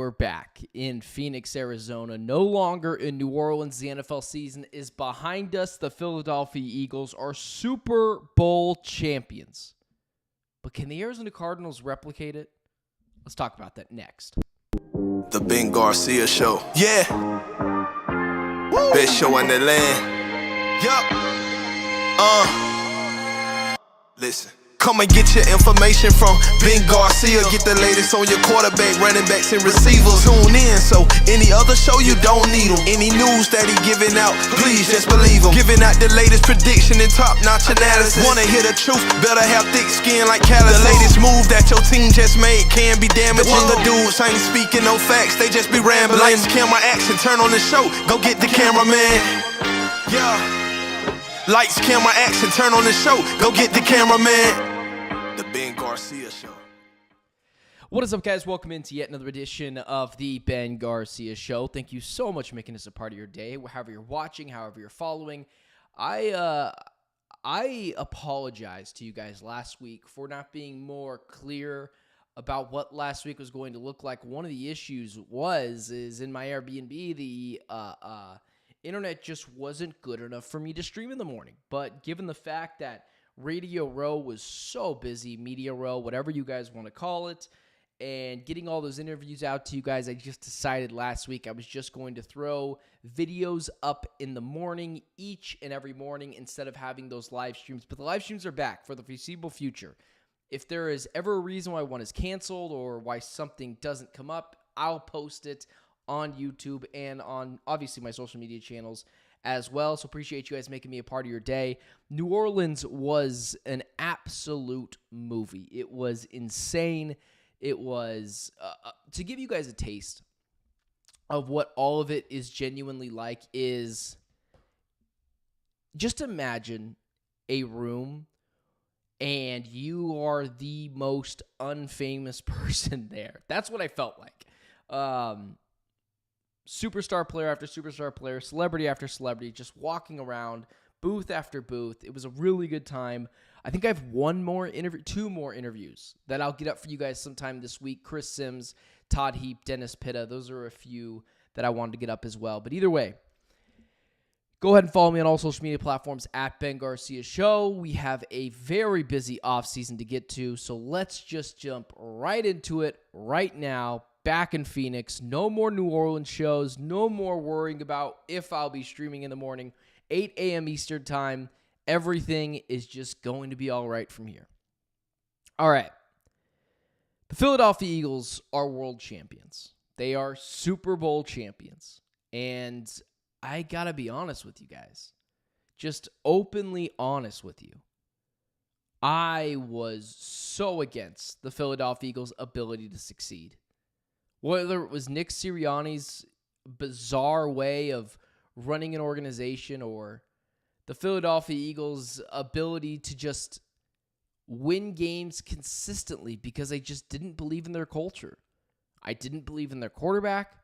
we're back in Phoenix, Arizona. No longer in New Orleans. The NFL season is behind us. The Philadelphia Eagles are Super Bowl champions. But can the Arizona Cardinals replicate it? Let's talk about that next. The Ben Garcia Show. Yeah. Woo. Best show in the land. Yup. Listen. Come and get your information from Ben Garcia. Get the latest on your quarterback, running backs, and receivers. Tune in, so any other show you don't need him. Any news that he giving out, please just believe him. Giving out the latest prediction and top-notch analysis. Wanna hear the truth, better have thick skin like callus. The latest move that your team just made can be damaging. The dudes ain't speaking no facts, they just be rambling. Lights, camera, action, turn on the show, go get the cameraman. Yeah. Lights, camera, action, turn on the show, go get the cameraman. The Ben Garcia Show. What is up, guys? Welcome into yet another edition of the Ben Garcia Show. Thank you so much for making this a part of your day, however you're watching, however you're following. I apologize to you guys last week for not being more clear about what last week was going to look like. One of the issues is in my Airbnb, the internet just wasn't good enough for me to stream in the morning. But given the fact that Radio Row was so busy, Media Row, whatever you guys want to call it, and getting all those interviews out to you guys, I just decided last week I was just going to throw videos up in the morning, each and every morning, instead of having those live streams. But the live streams are back for the foreseeable future. If there is ever a reason why one is canceled or why something doesn't come up, I'll post it on YouTube and on, obviously, my social media channels as well. So appreciate you guys making me a part of your day. New Orleans was an absolute movie. It was insane. It was, to give you guys a taste of what all of it is genuinely like, is just imagine a room and you are the most unfamous person there. That's what I felt like. Superstar player after superstar player, celebrity after celebrity, just walking around, booth after booth. It was a really good time. I think I have two more interviews that I'll get up for you guys sometime this week. Chris Sims, Todd Heap, Dennis Pitta. Those are a few that I wanted to get up as well. But either way, go ahead and follow me on all social media platforms at Ben Garcia Show. We have a very busy offseason to get to, so let's just jump right into it right now. Back in Phoenix, no more New Orleans shows, no more worrying about if I'll be streaming in the morning, 8 a.m. Eastern time. Everything is just going to be all right from here. All right. The Philadelphia Eagles are world champions. They are Super Bowl champions. And I got to be honest with you guys. Just openly honest with you. I was so against the Philadelphia Eagles' ability to succeed. Whether it was Nick Sirianni's bizarre way of running an organization or the Philadelphia Eagles' ability to just win games consistently because I just didn't believe in their culture. I didn't believe in their quarterback,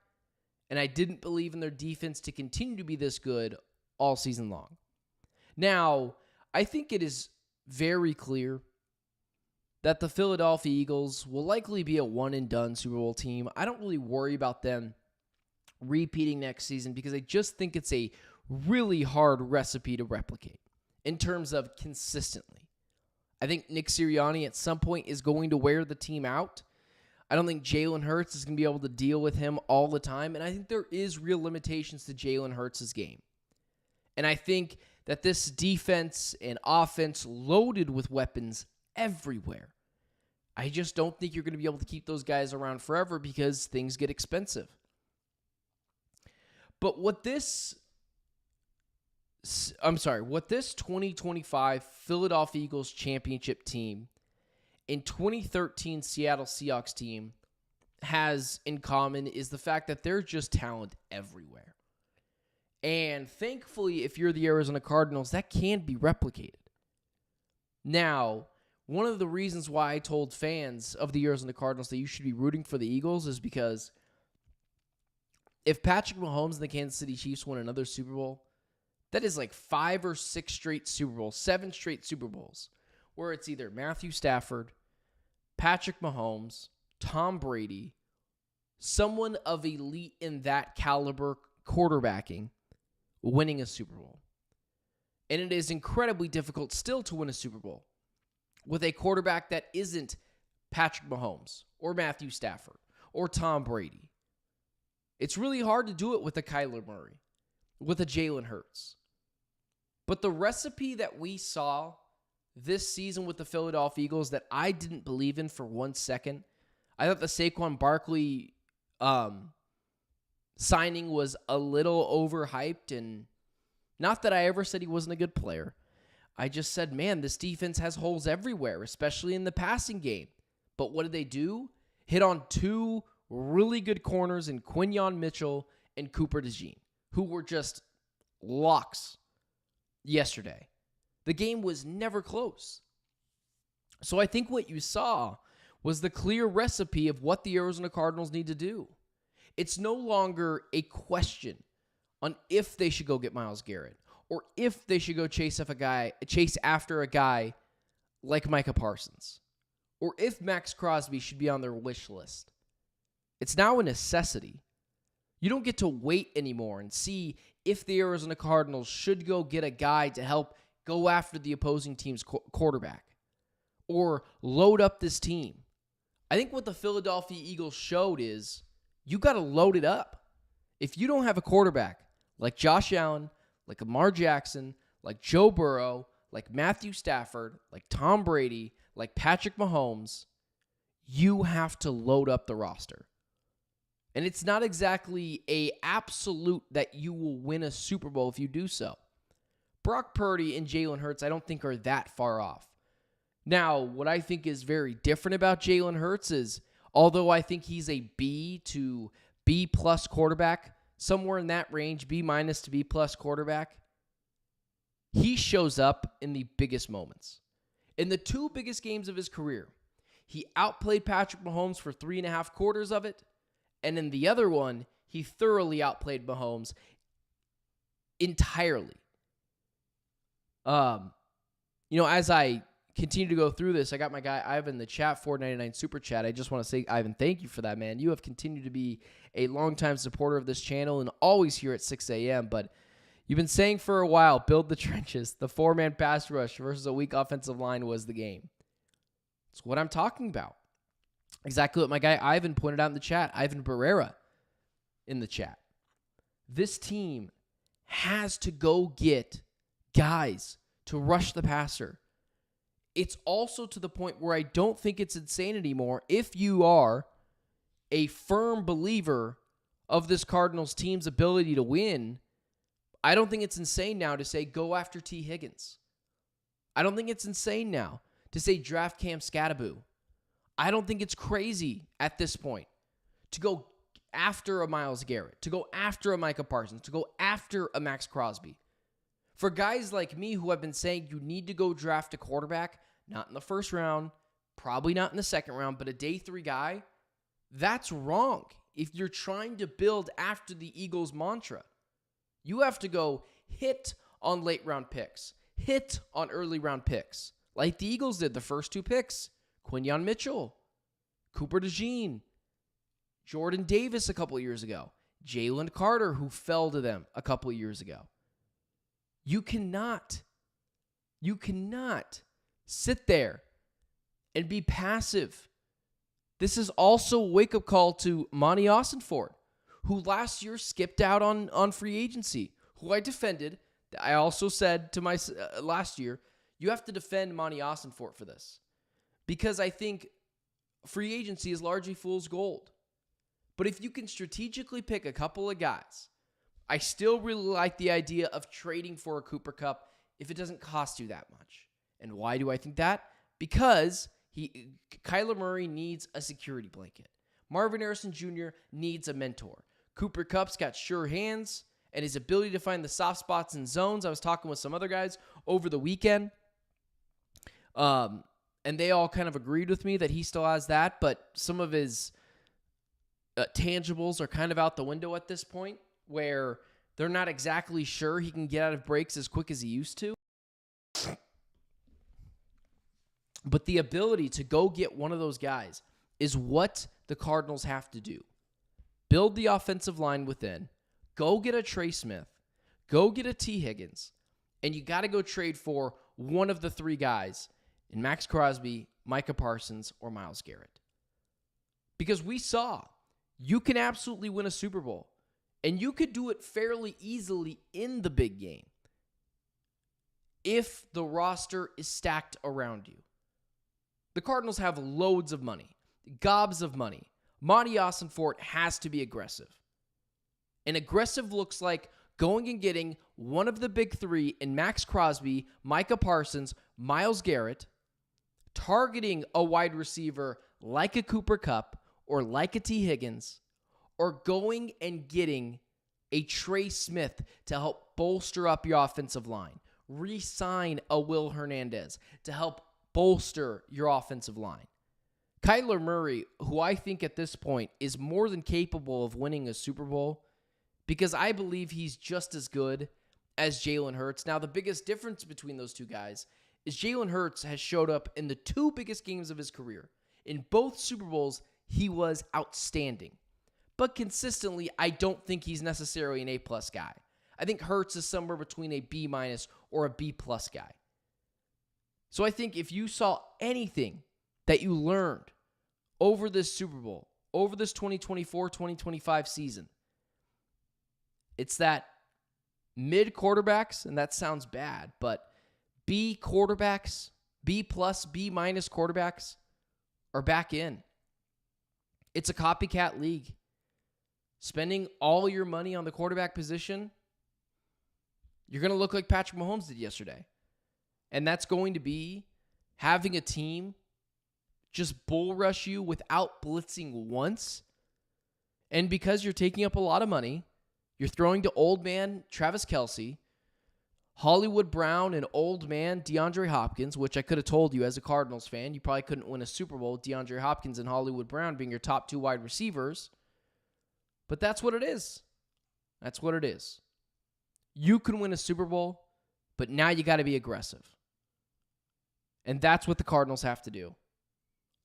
and I didn't believe in their defense to continue to be this good all season long. Now, I think it is very clear that the Philadelphia Eagles will likely be a one-and-done Super Bowl team. I don't really worry about them repeating next season because I just think it's a really hard recipe to replicate in terms of consistently. I think Nick Sirianni at some point is going to wear the team out. I don't think Jalen Hurts is going to be able to deal with him all the time, and I think there is real limitations to Jalen Hurts' game. And I think that this defense and offense loaded with weapons everywhere. I just don't think you're going to be able to keep those guys around forever because things get expensive. But what this 2025 Philadelphia Eagles championship team and 2013 Seattle Seahawks team has in common is the fact that they're just talent everywhere. And thankfully, if you're the Arizona Cardinals, that can be replicated. Now, one of the reasons why I told fans of the Arizona Cardinals that you should be rooting for the Eagles is because if Patrick Mahomes and the Kansas City Chiefs win another Super Bowl, that is like 5 or 6 straight Super Bowls, 7 straight Super Bowls, where it's either Matthew Stafford, Patrick Mahomes, Tom Brady, someone of elite in that caliber quarterbacking winning a Super Bowl. And it is incredibly difficult still to win a Super Bowl with a quarterback that isn't Patrick Mahomes or Matthew Stafford or Tom Brady. It's really hard to do it with a Kyler Murray, with a Jalen Hurts. But the recipe that we saw this season with the Philadelphia Eagles that I didn't believe in for 1 second, I thought the Saquon Barkley signing was a little overhyped, and not that I ever said he wasn't a good player. I just said, man, this defense has holes everywhere, especially in the passing game. But what did they do? Hit on two really good corners in Quinyon Mitchell and Cooper DeJean, who were just locks yesterday. The game was never close. So I think what you saw was the clear recipe of what the Arizona Cardinals need to do. It's no longer a question on if they should go get Myles Garrett or if they should go chase after a guy like Micah Parsons or if Max Crosby should be on their wish list. It's now a necessity. You don't get to wait anymore and see if the Arizona Cardinals should go get a guy to help go after the opposing team's quarterback or load up this team. I think what the Philadelphia Eagles showed is you got to load it up. If you don't have a quarterback like Josh Allen, like Lamar Jackson, like Joe Burrow, like Matthew Stafford, like Tom Brady, like Patrick Mahomes, you have to load up the roster. And it's not exactly an absolute that you will win a Super Bowl if you do so. Brock Purdy and Jalen Hurts, I don't think are that far off. Now, what I think is very different about Jalen Hurts is, although I think he's a B to B plus quarterback, somewhere in that range, B minus to B plus quarterback, he shows up in the biggest moments. In the two biggest games of his career, he outplayed Patrick Mahomes for 3.5 quarters of it, and in the other one, he thoroughly outplayed Mahomes entirely. As I continue to go through this, I got my guy Ivan in the chat, $4.99 super chat. I just want to say, Ivan, thank you for that, man. You have continued to be a longtime supporter of this channel and always here at 6 a.m., but you've been saying for a while, build the trenches. The 4-man pass rush versus a weak offensive line was the game. It's what I'm talking about. Exactly what my guy Ivan pointed out in the chat, Ivan Barrera in the chat. This team has to go get guys to rush the passer. It's also to the point where I don't think it's insane anymore if you are a firm believer of this Cardinals team's ability to win. I don't think it's insane now to say go after T. Higgins. I don't think it's insane now to say draft Cam Skattebo. I don't think it's crazy at this point to go after a Myles Garrett, to go after a Micah Parsons, to go after a Max Crosby. For guys like me who have been saying you need to go draft a quarterback, not in the first round, probably not in the second round, but a day 3 guy, that's wrong. If you're trying to build after the Eagles' mantra, you have to go hit on late round picks, hit on early round picks, like the Eagles did the first 2 picks. Quinyon Mitchell, Cooper DeJean, Jordan Davis a couple of years ago, Jalen Carter, who fell to them a couple of years ago. You cannot sit there and be passive. This is also a wake-up call to Monty Austinford, who last year skipped out on free agency, who I defended. I also said to my last year, you have to defend Monty Austinford for this. Because I think free agency is largely fool's gold. But if you can strategically pick a couple of guys, I still really like the idea of trading for a Cooper Kupp if it doesn't cost you that much. And why do I think that? Because Kyler Murray needs a security blanket. Marvin Harrison Jr. needs a mentor. Cooper Kupp's got sure hands and his ability to find the soft spots and zones. I was talking with some other guys over the weekend. And they all kind of agreed with me that he still has that, but some of his tangibles are kind of out the window at this point, where they're not exactly sure he can get out of breaks as quick as he used to. But the ability to go get one of those guys is what the Cardinals have to do. build the offensive line within, go get a Trey Smith, go get a T. Higgins, and you got to go trade for one of the three guys in Max Crosby, Micah Parsons, or Myles Garrett. Because we saw you can absolutely win a Super Bowl, and you could do it fairly easily in the big game if the roster is stacked around you. The Cardinals have loads of money, gobs of money. Monty Ossenfort has to be aggressive. And aggressive looks like going and getting one of the big three in Max Crosby, Micah Parsons, Myles Garrett, targeting a wide receiver like a Cooper Kupp or like a T. Higgins, or going and getting a Trey Smith to help bolster up your offensive line. Re-sign a Will Hernandez to help bolster your offensive line. Kyler Murray, who I think at this point is more than capable of winning a Super Bowl, because I believe he's just as good as Jalen Hurts. Now, the biggest difference between those two guys is Jalen Hurts has showed up in the two biggest games of his career. In both Super Bowls, he was outstanding. But consistently, I don't think he's necessarily an A-plus guy. I think Hurts is somewhere between a B- or a B-plus guy. So I think if you saw anything that you learned over this Super Bowl, over this 2024-2025 season, it's that mid quarterbacks, and that sounds bad, but B quarterbacks, B+, B- quarterbacks are back in. It's a copycat league. Spending all your money on the quarterback position, you're going to look like Patrick Mahomes did yesterday. And that's going to be having a team just bull rush you without blitzing once. And because you're taking up a lot of money, you're throwing to old man Travis Kelce, Hollywood Brown, and old man DeAndre Hopkins, which I could have told you as a Cardinals fan, you probably couldn't win a Super Bowl with DeAndre Hopkins and Hollywood Brown being your top two wide receivers. But that's what it is. That's what it is. You can win a Super Bowl, but now you got to be aggressive. And that's what the Cardinals have to do.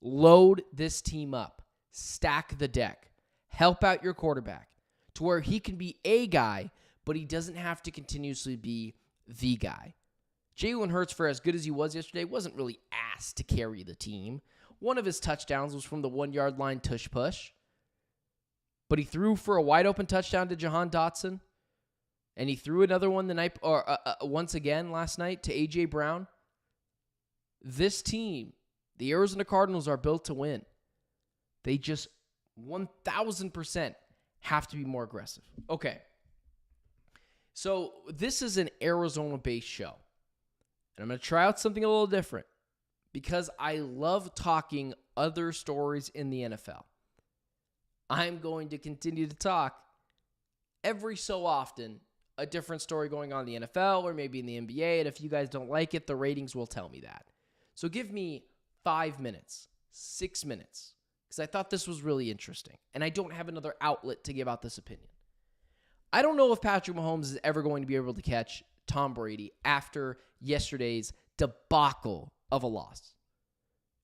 Load this team up. Stack the deck. Help out your quarterback to where he can be a guy, but he doesn't have to continuously be the guy. Jalen Hurts, for as good as he was yesterday, wasn't really asked to carry the team. One of his touchdowns was from the 1-yard line tush push. But he threw for a wide open touchdown to Jahan Dotson. And he threw another one once again last night to A.J. Brown. This team, the Arizona Cardinals, are built to win. They just 1,000% have to be more aggressive. Okay. So this is an Arizona-based show. And I'm going to try out something a little different because I love talking other stories in the NFL. I'm going to continue to talk every so often a different story going on in the NFL or maybe in the NBA. And if you guys don't like it, the ratings will tell me that. So give me 5 minutes, 6 minutes, because I thought this was really interesting. And I don't have another outlet to give out this opinion. I don't know if Patrick Mahomes is ever going to be able to catch Tom Brady after yesterday's debacle of a loss.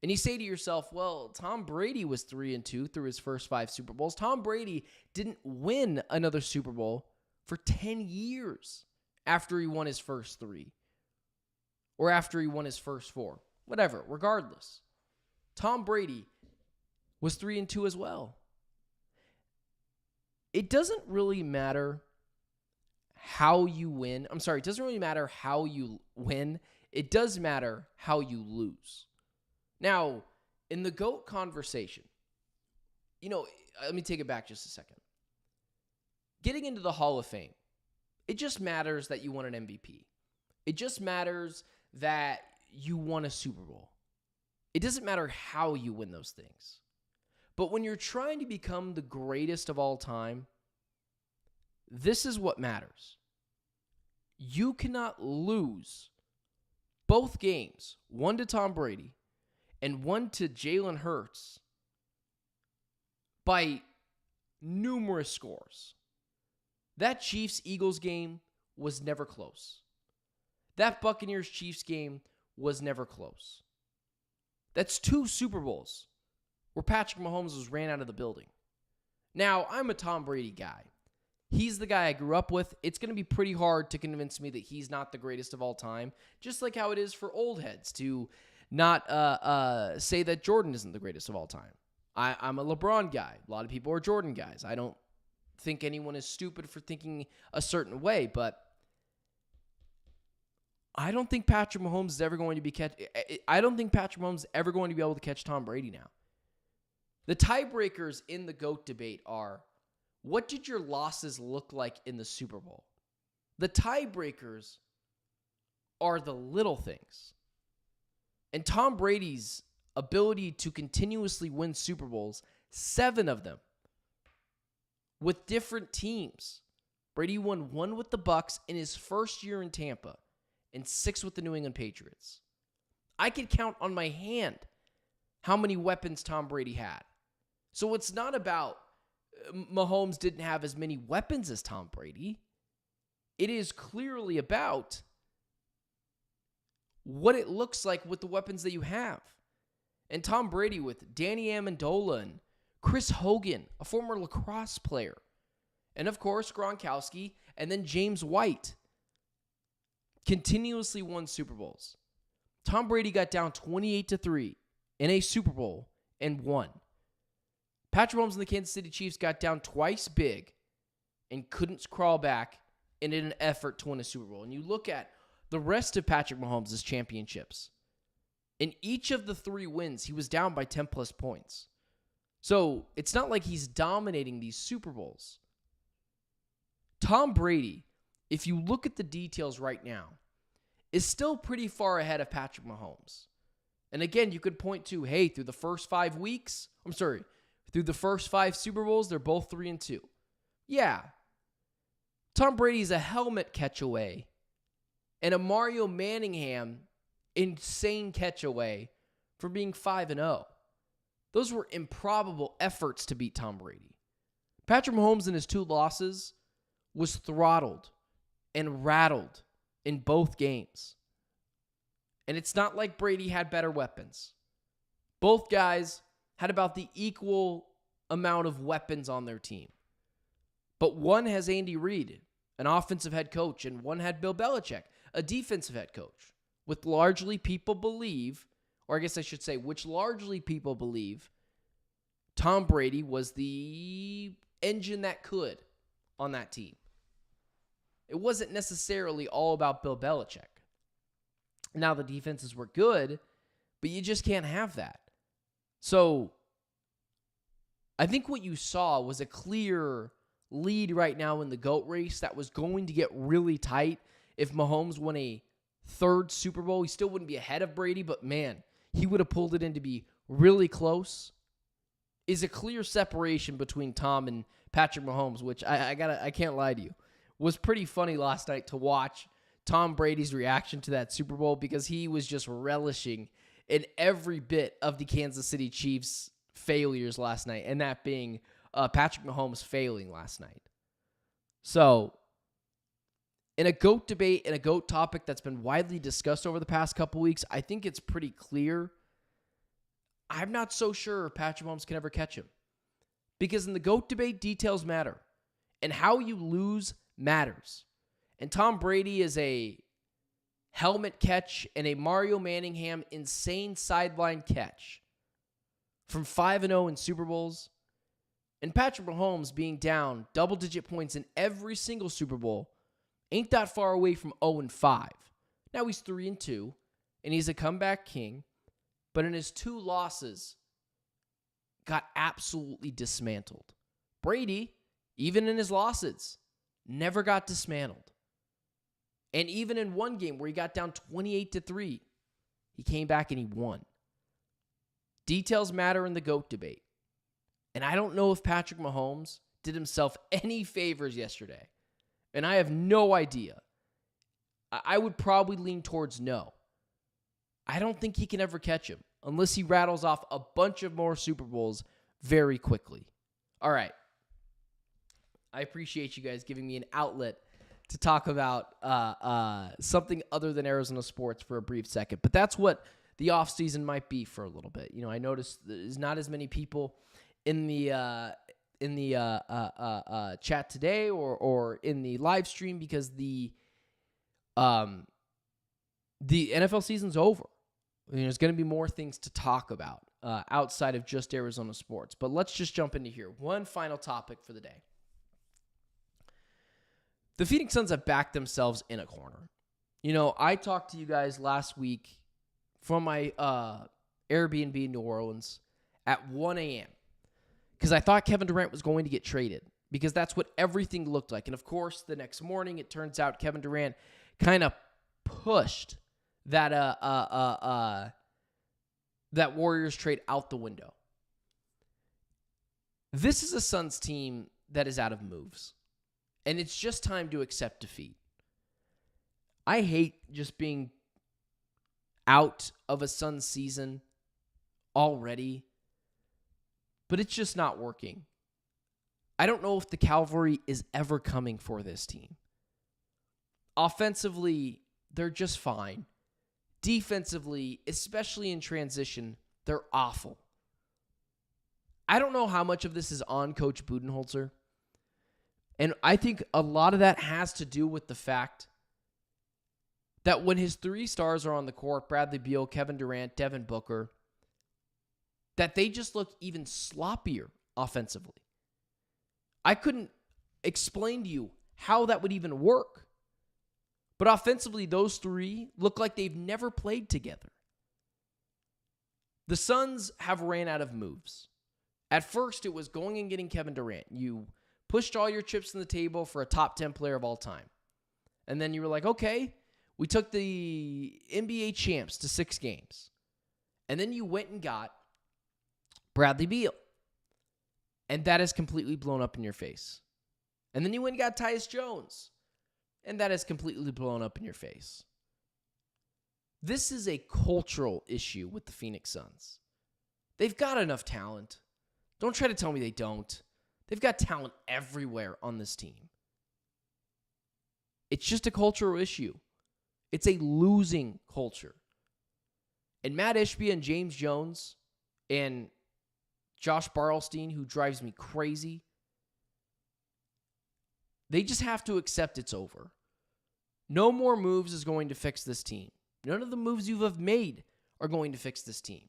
And you say to yourself, well, Tom Brady was 3-2 through his first 5 Super Bowls. Tom Brady didn't win another Super Bowl for 10 years after he won his first 3 or after he won his first 4. Whatever, regardless. Tom Brady was 3-2 as well. It doesn't really matter how you win. I'm sorry, it doesn't really matter how you win. It does matter how you lose. Now, in the GOAT conversation, let me take it back just a second. Getting into the Hall of Fame, it just matters that you won an MVP. It just matters that you won a Super Bowl. It doesn't matter how you win those things. But when you're trying to become the greatest of all time, this is what matters. You cannot lose both games, one to Tom Brady and one to Jalen Hurts, by numerous scores. That Chiefs-Eagles game was never close. That Buccaneers-Chiefs game was never close. That's 2 Super Bowls where Patrick Mahomes was ran out of the building. Now, I'm a Tom Brady guy. He's the guy I grew up with. It's going to be pretty hard to convince me that he's not the greatest of all time, just like how it is for old heads to not say that Jordan isn't the greatest of all time. I'm a LeBron guy. A lot of people are Jordan guys. I don't think anyone is stupid for thinking a certain way, but I don't think Patrick Mahomes is ever going to be I don't think Patrick Mahomes is ever going to be able to catch Tom Brady now. The tiebreakers in the GOAT debate are, what did your losses look like in the Super Bowl? The tiebreakers are the little things. And Tom Brady's ability to continuously win Super Bowls, 7 of them, with different teams. Brady won 1 with the Bucs in his first year in Tampa and 6 with the New England Patriots. I could count on my hand how many weapons Tom Brady had. So it's not about Mahomes didn't have as many weapons as Tom Brady. It is clearly about what it looks like with the weapons that you have. And Tom Brady with Danny Amendola and Chris Hogan, a former lacrosse player. And of course, Gronkowski, and then James White continuously won Super Bowls. Tom Brady got down 28-3 in a Super Bowl and won. Patrick Mahomes and the Kansas City Chiefs got down twice big and couldn't crawl back in an effort to win a Super Bowl. And you look at the rest of Patrick Mahomes' championships. In each of the 3 wins, he was down by 10-plus points. So it's not like he's dominating these Super Bowls. Tom Brady, if you look at the details right now, is still pretty far ahead of Patrick Mahomes. And again, you could point to, hey, through the first 5 Super Bowls, they're both 3-2. Yeah. Tom Brady's a helmet catch away and a Mario Manningham insane catch away from being 5-0. Those were improbable efforts to beat Tom Brady. Patrick Mahomes in his 2 losses was throttled and rattled in both games. And it's not like Brady had better weapons. Both guys had about the equal amount of weapons on their team. But one has Andy Reid, an offensive head coach, and one had Bill Belichick, a defensive head coach, with largely people believe, or I guess I should say, which largely people believe Tom Brady was the engine that could on that team. It wasn't necessarily all about Bill Belichick. Now, the defenses were good, but you just can't have that. So, I think what you saw was a clear lead right now in the GOAT race that was going to get really tight. If Mahomes won a 3rd Super Bowl, he still wouldn't be ahead of Brady, but man, he would have pulled it in to be really close. Is a clear separation between Tom and Patrick Mahomes, which I can't lie to you, was pretty funny last night to watch Tom Brady's reaction to that Super Bowl, because he was just relishing in every bit of the Kansas City Chiefs' failures last night, and that being Patrick Mahomes failing last night. So, in a GOAT debate and a GOAT topic that's been widely discussed over the past couple weeks, I think it's pretty clear. I'm not so sure if Patrick Mahomes can ever catch him. Because in the GOAT debate, details matter. And how you lose matters. And Tom Brady is a helmet catch and a Mario Manningham insane sideline catch from 5-0 in Super Bowls. And Patrick Mahomes being down double-digit points in every single Super Bowl ain't that far away from 0-5. Now he's 3-2, and he's a comeback king. But in his 2 losses, got absolutely dismantled. Brady, even in his losses, never got dismantled. And even in one game where he got down 28-3, he came back and he won. Details matter in the GOAT debate. And I don't know if Patrick Mahomes did himself any favors yesterday. And I have no idea. I would probably lean towards no. I don't think he can ever catch him unless he rattles off a bunch of more Super Bowls very quickly. All right. I appreciate you guys giving me an outlet to talk about something other than Arizona sports for a brief second. But that's what the offseason might be for a little bit. You know, I noticed there's not as many people in the chat today or in the live stream because the NFL season's over. There's going to be more things to talk about outside of just Arizona sports. But let's just jump into here. One final topic for the day. The Phoenix Suns have backed themselves in a corner. I talked to you guys last week from my Airbnb in New Orleans at 1 a.m. because I thought Kevin Durant was going to get traded because that's what everything looked like. And, of course, the next morning, it turns out Kevin Durant kind of pushed that Warriors trade out the window. This is a Suns team that is out of moves, and it's just time to accept defeat. I hate just being out of a Suns season already, but it's just not working. I don't know if the cavalry is ever coming for this team. Offensively, they're just fine. Defensively, especially in transition, they're awful. I don't know how much of this is on Coach Budenholzer. And I think a lot of that has to do with the fact that when his three stars are on the court, Bradley Beal, Kevin Durant, Devin Booker, that they just look even sloppier offensively. I couldn't explain to you how that would even work. But offensively, those three look like they've never played together. The Suns have ran out of moves. At first, it was going and getting Kevin Durant. You pushed all your chips on the table for a top 10 player of all time. And then you were like, okay, we took the NBA champs to 6 games. And then you went and got Bradley Beal. And that has completely blown up in your face. And then you went and got Tyus Jones. And that has completely blown up in your face. This is a cultural issue with the Phoenix Suns. They've got enough talent. Don't try to tell me they don't. They've got talent everywhere on this team. It's just a cultural issue. It's a losing culture. And Matt Ishbia and James Jones and Josh Barlstein, who drives me crazy, they just have to accept it's over. No more moves is going to fix this team. None of the moves you have made are going to fix this team.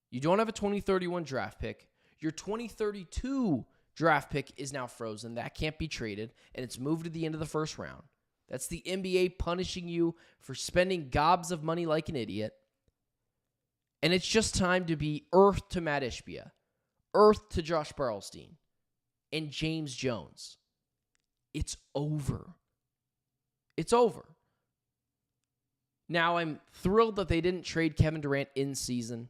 You don't have a 2031 draft pick. Your 2032 draft pick is now frozen. That can't be traded, and it's moved to the end of the first round. That's the NBA punishing you for spending gobs of money like an idiot. And it's just time to be Earth to Matt Ishbia, Earth to Josh Barlstein, and James Jones. It's over. It's over. Now, I'm thrilled that they didn't trade Kevin Durant in season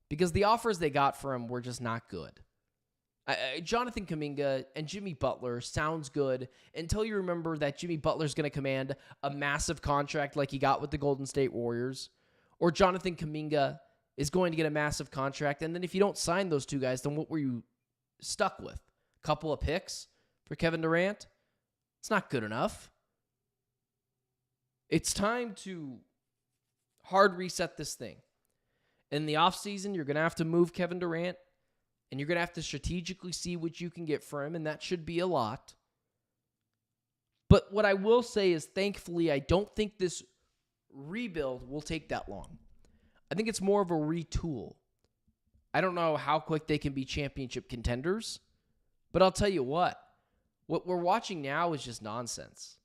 because the offers they got for him were just not good. Jonathan Kuminga and Jimmy Butler sounds good until you remember that Jimmy Butler's going to command a massive contract like he got with the Golden State Warriors, or Jonathan Kuminga is going to get a massive contract, and then if you don't sign those two guys, then what were you stuck with? A couple of picks for Kevin Durant? It's not good enough. It's time to hard reset this thing. In the offseason, you're going to have to move Kevin Durant, and you're going to have to strategically see what you can get for him, and that should be a lot. But what I will say is, thankfully, I don't think this rebuild will take that long. I think it's more of a retool. I don't know how quick they can be championship contenders, but I'll tell you what we're watching now is just nonsense.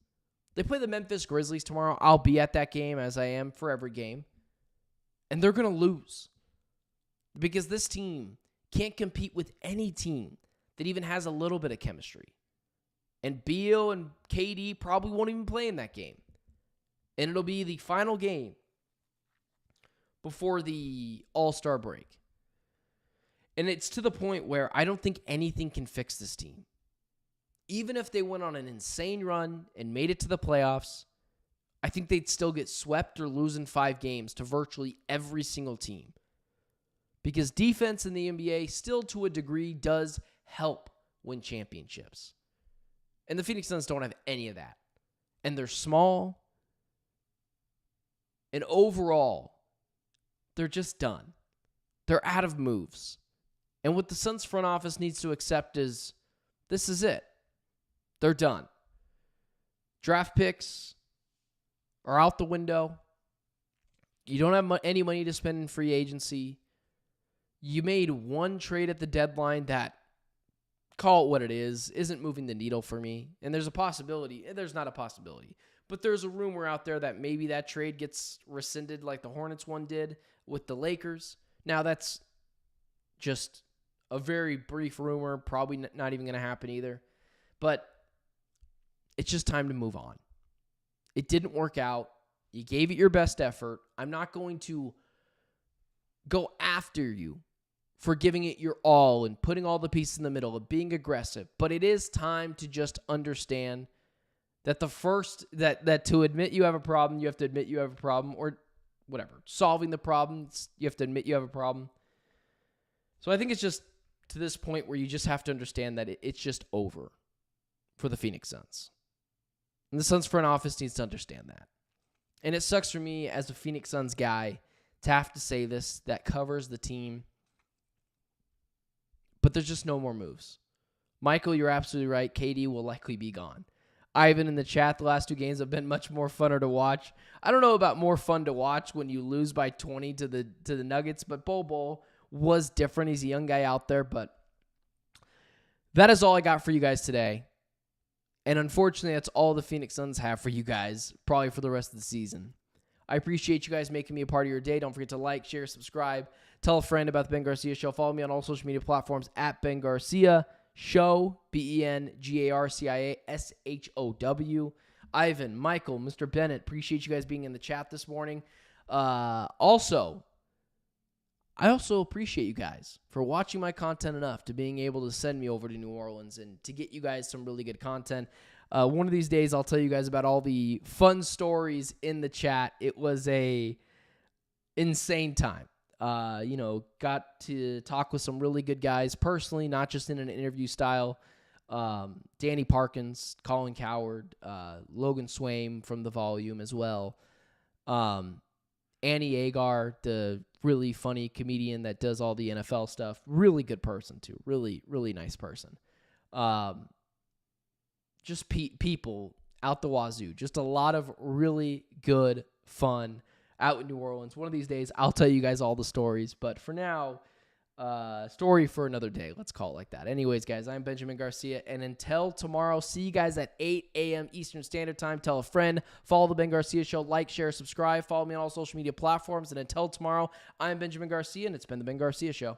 They play the Memphis Grizzlies tomorrow. I'll be at that game, as I am for every game. And they're going to lose. Because this team can't compete with any team that even has a little bit of chemistry. And Beal and KD probably won't even play in that game. And it'll be the final game before the All-Star break. And it's to the point where I don't think anything can fix this team. Even if they went on an insane run and made it to the playoffs, I think they'd still get swept or lose in 5 games to virtually every single team. Because defense in the NBA still to a degree does help win championships. And the Phoenix Suns don't have any of that. And they're small. And overall, they're just done. They're out of moves. And what the Suns front office needs to accept is this is it. They're done. Draft picks are out the window. You don't have any money to spend in free agency. You made one trade at the deadline that, call it what it is, isn't moving the needle for me. And there's a possibility. There's not a possibility. But there's a rumor out there that maybe that trade gets rescinded like the Hornets one did with the Lakers. Now, that's just a very brief rumor, probably not even going to happen either. But it's just time to move on. It didn't work out. You gave it your best effort. I'm not going to go after you for giving it your all and putting all the pieces in the middle and being aggressive. But it is time to just understand that that to admit you have a problem, you have to admit you have a problem, or whatever. Solving the problems, you have to admit you have a problem. So I think it's just to this point where you just have to understand that it's just over for the Phoenix Suns. And the Suns front office needs to understand that. And it sucks for me as a Phoenix Suns guy to have to say this, that covers the team. But there's just no more moves. Michael, you're absolutely right. KD will likely be gone. Ivan in the chat, the last two games have been much more funner to watch. I don't know about more fun to watch when you lose by 20 to the Nuggets, but Bol was different. He's a young guy out there, but that is all I got for you guys today. And unfortunately, that's all the Phoenix Suns have for you guys, probably for the rest of the season. I appreciate you guys making me a part of your day. Don't forget to like, share, subscribe. Tell a friend about the Ben Garcia Show. Follow me on all social media platforms at Ben Garcia Show, BenGarciaShow. Ivan, Michael, Mr. Bennett, appreciate you guys being in the chat this morning. I also appreciate you guys for watching my content enough to being able to send me over to New Orleans and to get you guys some really good content. One of these days, I'll tell you guys about all the fun stories in the chat. It was a insane time. Got to talk with some really good guys personally, not just in an interview style. Danny Parkins, Colin Coward, Logan Swaim from The Volume as well. Annie Agar, the really funny comedian that does all the NFL stuff. Really good person, too. Really, really nice person. Just people out the wazoo. Just a lot of really good fun out in New Orleans. One of these days, I'll tell you guys all the stories. But for now, story for another day. Let's call it like that. Anyways, guys, I'm Benjamin Garcia. And until tomorrow, see you guys at 8 a.m. Eastern Standard Time. Tell a friend. Follow the Ben Garcia Show. Like, share, subscribe. Follow me on all social media platforms. And until tomorrow, I'm Benjamin Garcia, and it's been the Ben Garcia Show.